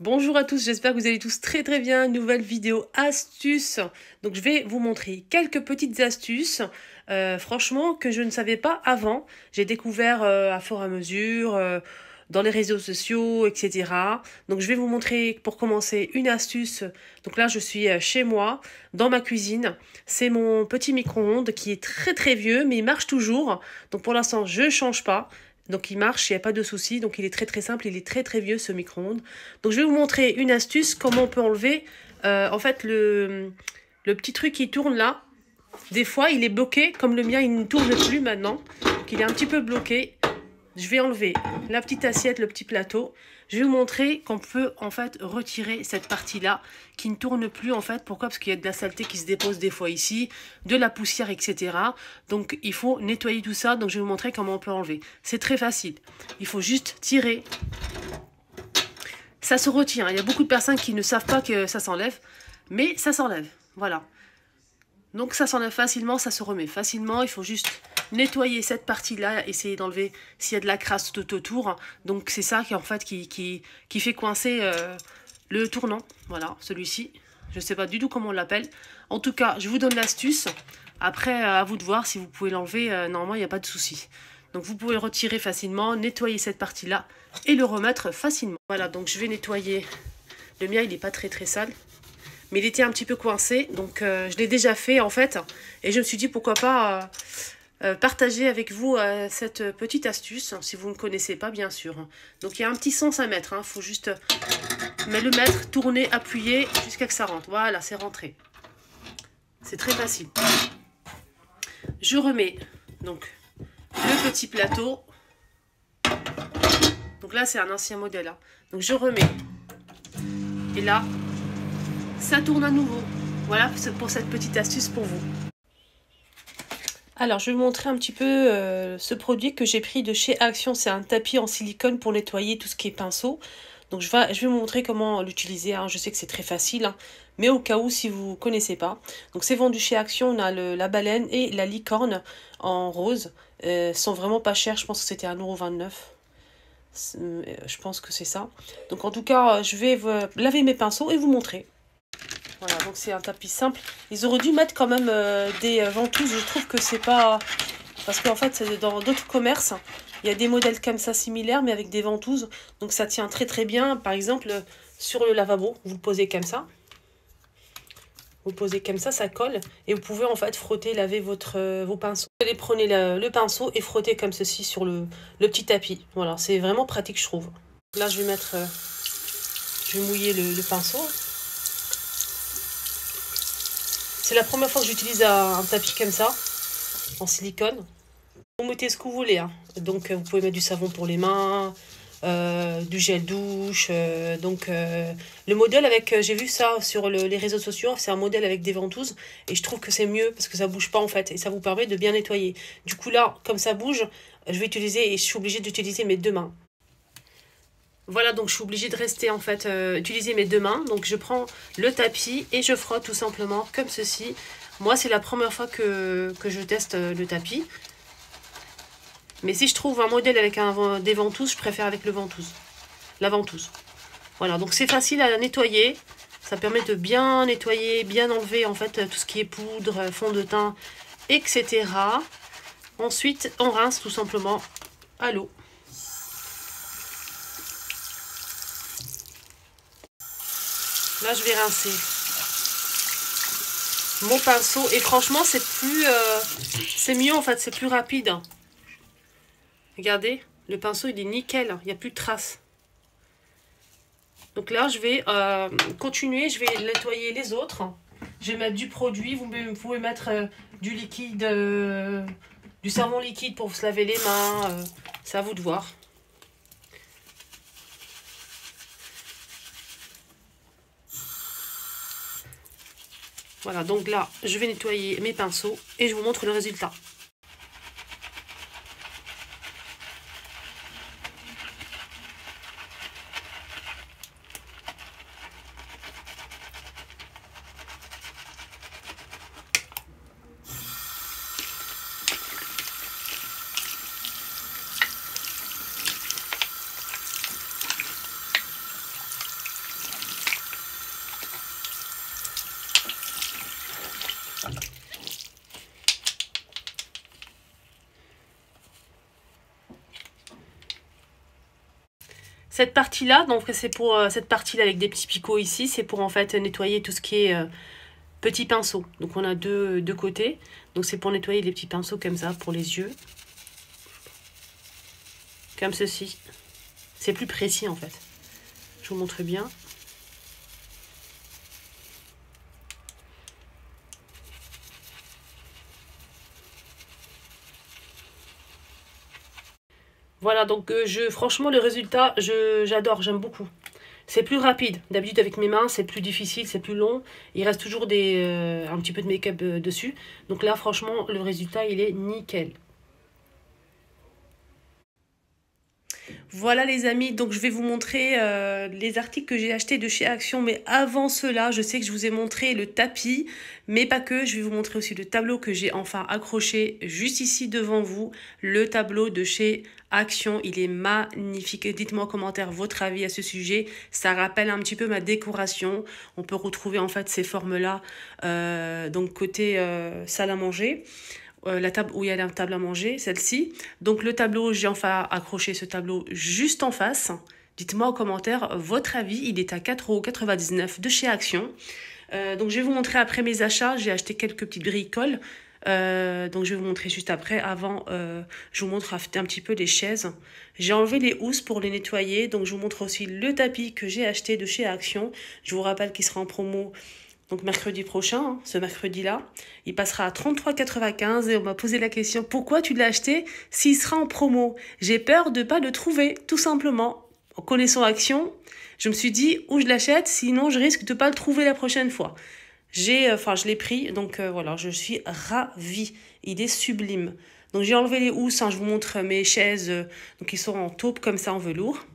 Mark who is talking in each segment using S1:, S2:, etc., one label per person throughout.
S1: Bonjour à tous, j'espère que vous allez tous très très bien. Nouvelle vidéo astuce. Donc je vais vous montrer quelques petites astuces, franchement que je ne savais pas avant. J'ai découvert à fur et à mesure dans les réseaux sociaux, etc. Donc je vais vous montrer pour commencer une astuce. Donc là je suis chez moi, dans ma cuisine. C'est mon petit micro-ondes qui est très très vieux mais il marche toujours. Donc pour l'instant je ne change pas. Donc il marche, il n'y a pas de souci. Donc il est très très simple, il est très très vieux ce micro-ondes. Donc je vais vous montrer une astuce, comment on peut enlever en fait le petit truc qui tourne là. Des fois il est bloqué, comme le mien il ne tourne plus maintenant. Donc il est un petit peu bloqué. Je vais enlever la petite assiette, le petit plateau. Je vais vous montrer qu'on peut en fait retirer cette partie-là qui ne tourne plus en fait. Pourquoi? Parce qu'il y a de la saleté qui se dépose des fois ici, de la poussière, etc. Donc il faut nettoyer tout ça. Donc je vais vous montrer comment on peut enlever. C'est très facile. Il faut juste tirer. Ça se retire. Il y a beaucoup de personnes qui ne savent pas que ça s'enlève, mais ça s'enlève. Voilà. Donc ça s'enlève facilement, ça se remet facilement. Il faut juste nettoyer cette partie-là, essayer d'enlever s'il y a de la crasse tout autour. Donc c'est ça qui en fait qui fait coincer le tournant. Voilà, celui-ci. Je ne sais pas du tout comment on l'appelle. En tout cas, je vous donne l'astuce. Après, à vous de voir si vous pouvez l'enlever. Normalement, il n'y a pas de souci. Donc vous pouvez le retirer facilement, nettoyer cette partie-là et le remettre facilement. Voilà, donc je vais nettoyer. Le mien, il n'est pas très très sale. Mais il était un petit peu coincé, donc je l'ai déjà fait en fait. Et je me suis dit pourquoi pas partager avec vous cette petite astuce, si vous ne connaissez pas bien sûr. Donc il y a un petit sens à mettre, il faut juste le mettre, tourner, appuyer jusqu'à que ça rentre. Voilà, c'est rentré. C'est très facile. Je remets donc le petit plateau. Donc là c'est un ancien modèle. Donc je remets. Et là, ça tourne à nouveau. Voilà pour cette petite astuce pour vous. Alors, je vais vous montrer un petit peu ce produit que j'ai pris de chez Action. C'est un tapis en silicone pour nettoyer tout ce qui est pinceau. Donc, je vais vous montrer comment l'utiliser. Je sais que c'est très facile, mais au cas où, si vous ne connaissez pas. Donc, c'est vendu chez Action. On a la baleine et la licorne en rose. Sont vraiment pas chers. Je pense que c'était 1,29 €. Je pense que c'est ça. Donc, en tout cas, je vais laver mes pinceaux et vous montrer. Voilà, donc c'est un tapis simple. Ils auraient dû mettre quand même des ventouses. Je trouve que c'est pas... Parce qu'en fait, dans d'autres commerces, il y a des modèles comme ça similaires, mais avec des ventouses. Donc ça tient très très bien. Par exemple, sur le lavabo, vous le posez comme ça. Vous le posez comme ça colle. Et vous pouvez en fait frotter, laver vos pinceaux. Vous allez prenez le pinceau et frotter comme ceci sur le petit tapis. Voilà, c'est vraiment pratique, je trouve. Là, je vais mettre... je vais mouiller le pinceau. C'est la première fois que j'utilise un tapis comme ça, en silicone. Vous mettez ce que vous voulez. Donc, vous pouvez mettre du savon pour les mains, du gel douche. Le modèle avec, j'ai vu ça sur les réseaux sociaux, c'est un modèle avec des ventouses. Et je trouve que c'est mieux parce que ça bouge pas en fait. Et ça vous permet de bien nettoyer. Du coup là, comme ça bouge, je vais utiliser et je suis obligée d'utiliser mes deux mains. Voilà, donc je suis obligée de rester en fait, utiliser mes deux mains. Donc je prends le tapis et je frotte tout simplement comme ceci. Moi, c'est la première fois que je teste le tapis. Mais si je trouve un modèle avec des ventouses, je préfère avec la ventouse. Voilà, donc c'est facile à nettoyer. Ça permet de bien nettoyer, bien enlever en fait tout ce qui est poudre, fond de teint, etc. Ensuite, on rince tout simplement à l'eau. Là, je vais rincer mon pinceau. Et franchement, c'est mieux en fait, c'est plus rapide. Regardez, le pinceau, il est nickel. Il n'y a plus de traces. Donc là, je vais continuer. Je vais nettoyer les autres. Je vais mettre du produit. Vous pouvez mettre du liquide, du savon liquide pour se laver les mains. C'est à vous de voir. Voilà, donc là, je vais nettoyer mes pinceaux et je vous montre le résultat. Cette partie-là, donc c'est pour cette partie-là avec des petits picots ici, c'est pour en fait nettoyer tout ce qui est petits pinceaux. Donc on a deux côtés, donc c'est pour nettoyer les petits pinceaux comme ça, pour les yeux. Comme ceci. C'est plus précis en fait. Je vous montre bien. Voilà, donc franchement, le résultat, j'adore, j'aime beaucoup. C'est plus rapide. D'habitude, avec mes mains, c'est plus difficile, c'est plus long. Il reste toujours un petit peu de make-up dessus. Donc là, franchement, le résultat, il est nickel. Voilà les amis, donc je vais vous montrer les articles que j'ai achetés de chez Action. Mais avant cela, je sais que je vous ai montré le tapis, mais pas que. Je vais vous montrer aussi le tableau que j'ai enfin accroché juste ici devant vous. Le tableau de chez Action, il est magnifique. Dites-moi en commentaire votre avis à ce sujet. Ça rappelle un petit peu ma décoration. On peut retrouver en fait ces formes-là, donc côté salle à manger. La table où il y a la table à manger, celle-ci. Donc le tableau, j'ai enfin accroché ce tableau juste en face. Dites-moi en commentaire votre avis. Il est à 4,99 € de chez Action. Donc je vais vous montrer après mes achats. J'ai acheté quelques petites bricoles. Donc je vais vous montrer juste après. Avant, je vous montre un petit peu les chaises. J'ai enlevé les housses pour les nettoyer. Donc je vous montre aussi le tapis que j'ai acheté de chez Action. Je vous rappelle qu'il sera en promo. Donc mercredi prochain, hein, ce mercredi-là, il passera à 33,95 € et on m'a posé la question, pourquoi tu l'as acheté s'il sera en promo? J'ai peur de ne pas le trouver, tout simplement. En connaissant Action, je me suis dit, où je l'achète, sinon je risque de ne pas le trouver la prochaine fois. Je l'ai pris, donc voilà, je suis ravie. Il est sublime. Donc j'ai enlevé les housses, hein, je vous montre mes chaises, donc ils sont en taupe comme ça en velours.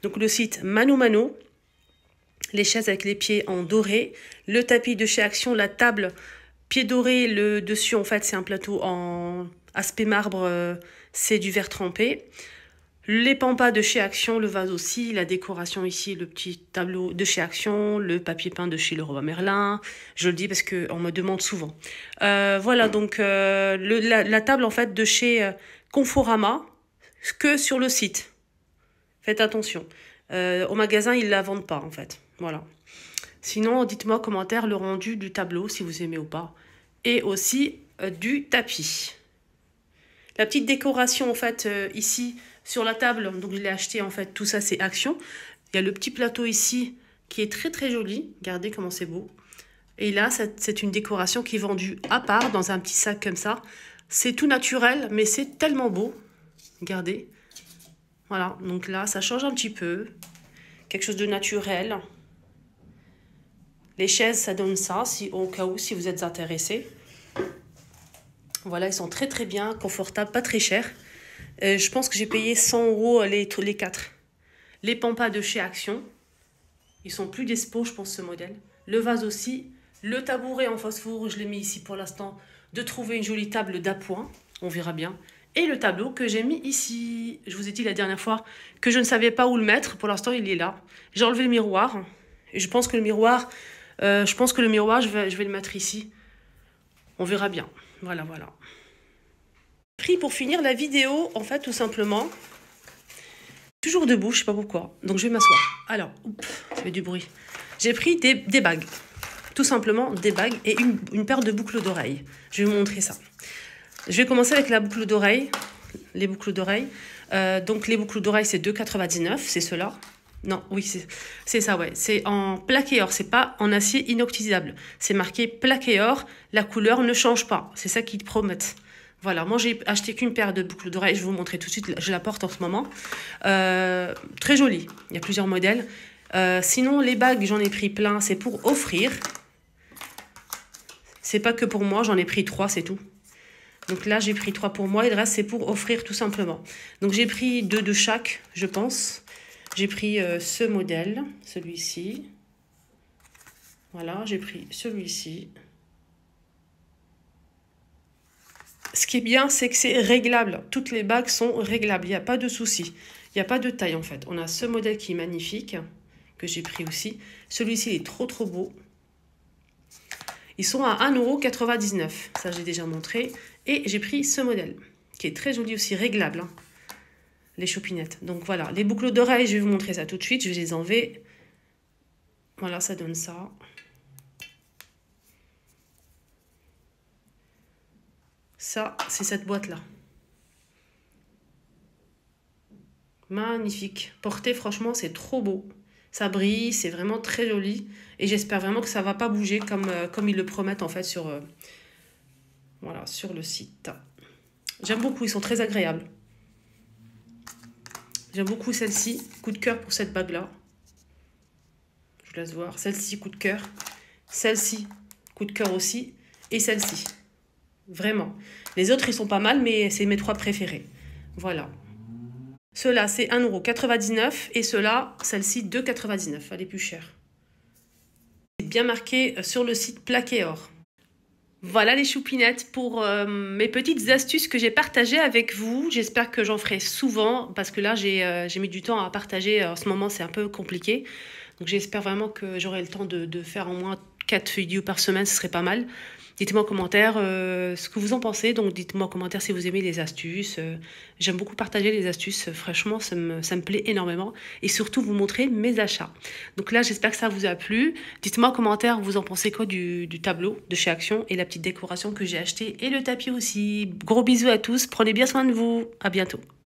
S1: Donc le site Mano Mano. Les chaises avec les pieds en doré, le tapis de chez Action, la table pied doré, le dessus en fait c'est un plateau en aspect marbre, c'est du verre trempé. Les pampas de chez Action, le vase aussi, la décoration ici, le petit tableau de chez Action, le papier peint de chez Leroy Merlin. Je le dis parce qu'on me demande souvent. Voilà donc la table en fait de chez Conforama, que sur le site. Faites attention. Au magasin, ils ne la vendent pas en fait. Voilà. Sinon, dites-moi en commentaire le rendu du tableau, si vous aimez ou pas. Et aussi du tapis. La petite décoration, en fait, ici, sur la table, donc je l'ai acheté, en fait, tout ça, c'est Action. Il y a le petit plateau ici, qui est très, très joli. Regardez comment c'est beau. Et là, c'est une décoration qui est vendue à part, dans un petit sac comme ça. C'est tout naturel, mais c'est tellement beau. Regardez. Voilà, donc là, ça change un petit peu. Quelque chose de naturel. Les chaises, ça donne ça, au cas où, si vous êtes intéressés. Voilà, ils sont très très bien, confortables, pas très chers. Je pense que j'ai payé 100 € les 4. Les pampas de chez Action. Ils sont plus dispo, je pense, ce modèle. Le vase aussi. Le tabouret en phosphore, je l'ai mis ici pour l'instant. De trouver une jolie table d'appoint. On verra bien. Et le tableau que j'ai mis ici. Je vous ai dit la dernière fois que je ne savais pas où le mettre. Pour l'instant, il est là. J'ai enlevé le miroir. Et je pense que le miroir, je vais le mettre ici. On verra bien. Voilà, voilà. Pris pour finir la vidéo, en fait, tout simplement. Toujours debout, je sais pas pourquoi. Donc, je vais m'asseoir. Alors, ça fait du bruit. J'ai pris des bagues. Tout simplement, des bagues et une paire de boucles d'oreilles. Je vais vous montrer ça. Je vais commencer avec la boucle d'oreille. Les boucles d'oreilles. Donc, les boucles d'oreilles, c'est 2,99 €. C'est cela. Non, oui, c'est ça, ouais. C'est en plaqué or, c'est pas en acier inoxydable. C'est marqué plaqué or, la couleur ne change pas. C'est ça qu'ils promettent. Voilà, moi j'ai acheté qu'une paire de boucles d'oreilles, je vais vous montrer tout de suite, je la porte en ce moment. Très jolie, il y a plusieurs modèles. Sinon, les bagues, j'en ai pris plein, c'est pour offrir. C'est pas que pour moi, j'en ai pris 3, c'est tout. Donc là, j'ai pris 3 pour moi et le reste, c'est pour offrir tout simplement. Donc j'ai pris 2 de chaque, je pense. J'ai pris ce modèle, celui-ci. Voilà, j'ai pris celui-ci. Ce qui est bien, c'est que c'est réglable. Toutes les bagues sont réglables, il n'y a pas de souci. Il n'y a pas de taille en fait. On a ce modèle qui est magnifique, que j'ai pris aussi. Celui-ci est trop trop beau. Ils sont à 1,99 €. Ça, j'ai déjà montré. Et j'ai pris ce modèle, qui est très joli aussi, réglable. les choupinettes. Donc voilà, les boucles d'oreilles, je vais vous montrer ça tout de suite. Je vais les enlever. Voilà, ça donne ça. Ça, c'est cette boîte-là. Magnifique. Porté, franchement, c'est trop beau. Ça brille, c'est vraiment très joli. Et j'espère vraiment que ça ne va pas bouger comme ils le promettent en fait voilà, sur le site. J'aime beaucoup, ils sont très agréables. J'aime beaucoup celle-ci. Coup de cœur pour cette bague-là. Je vous laisse voir. Celle-ci, coup de cœur. Celle-ci, coup de cœur aussi. Et celle-ci. Vraiment. Les autres, ils sont pas mal, mais c'est mes 3 préférés. Voilà. Ceux-là, c'est 1,99 € et ceux-là, celle-ci, 2,99 €. Elle est plus chère. C'est bien marqué sur le site Plaqué Or. Voilà les choupinettes pour mes petites astuces que j'ai partagées avec vous. J'espère que j'en ferai souvent parce que là, j'ai mis du temps à partager. En ce moment, c'est un peu compliqué. Donc, j'espère vraiment que j'aurai le temps de faire au moins 4 vidéos par semaine. Ce serait pas mal. Dites-moi en commentaire ce que vous en pensez. Donc, dites-moi en commentaire si vous aimez les astuces. J'aime beaucoup partager les astuces. Franchement, ça me plaît énormément. Et surtout, vous montrer mes achats. Donc là, j'espère que ça vous a plu. Dites-moi en commentaire, vous en pensez quoi du tableau de chez Action et la petite décoration que j'ai achetée et le tapis aussi. Gros bisous à tous. Prenez bien soin de vous. À bientôt.